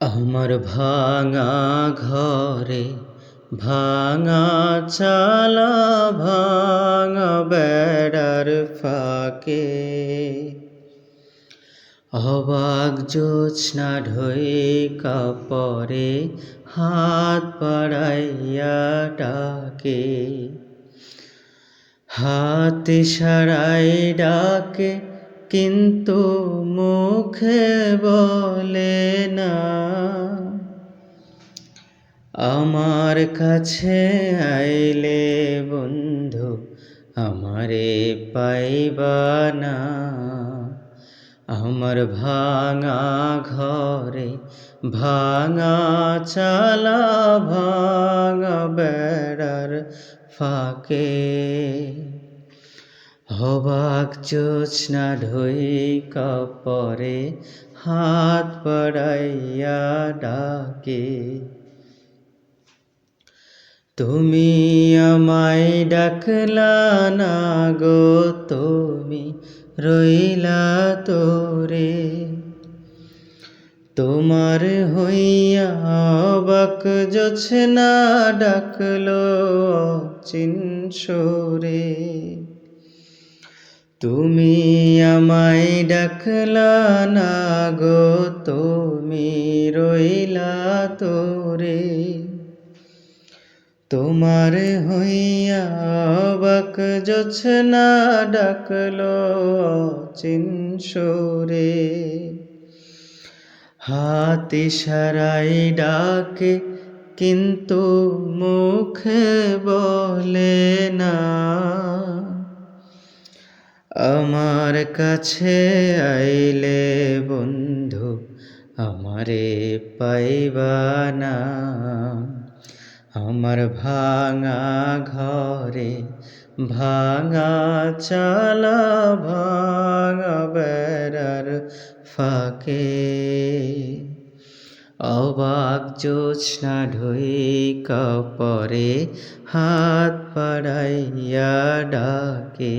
আমার ভাঙা ঘরে ভাঙা চালা ভাঙা বেড়ার ফাঁকে অবাক জোৎস্না ঢয়ে কাপড়ে হাত বাড়াইয়া ডাকে, হাত ইশারায় ডাকে কিন্তু মুখে বলে না। আমার কাছে আইলে বন্ধু আমারে পাইবা না। আমার ভাঙা ঘরে ভাঙা চালা ভাঙা বেড়ার ফাঁকে অবাক জোৎস্না ঢইকা পরে হাত বাড়াইয়া ডাকে। তুমি আমায় ডাকলা না গো, তুমি রইলা তোরে। তোমার হইয়া অবাক জোছনা ডাকলো অচিন সুরে। তুমি আমায় ডাকলা না গো, তুমি রইলা তোরে। তোমার হইয়া অবাক জোছনা ডাকলো অচিন সুরে। হাত ইশারায় ডাকে কিন্তু মুখে বলে না। আমার কাছে আইলে বন্ধু আমারে পাইবা না। আমার ভাঙা ঘরে ভাঙা চালা ভাঙা বেড়ার ফাঁকে অবাক জোৎস্না ঢইকা পরে হাত বাড়াইয়া ডাকে।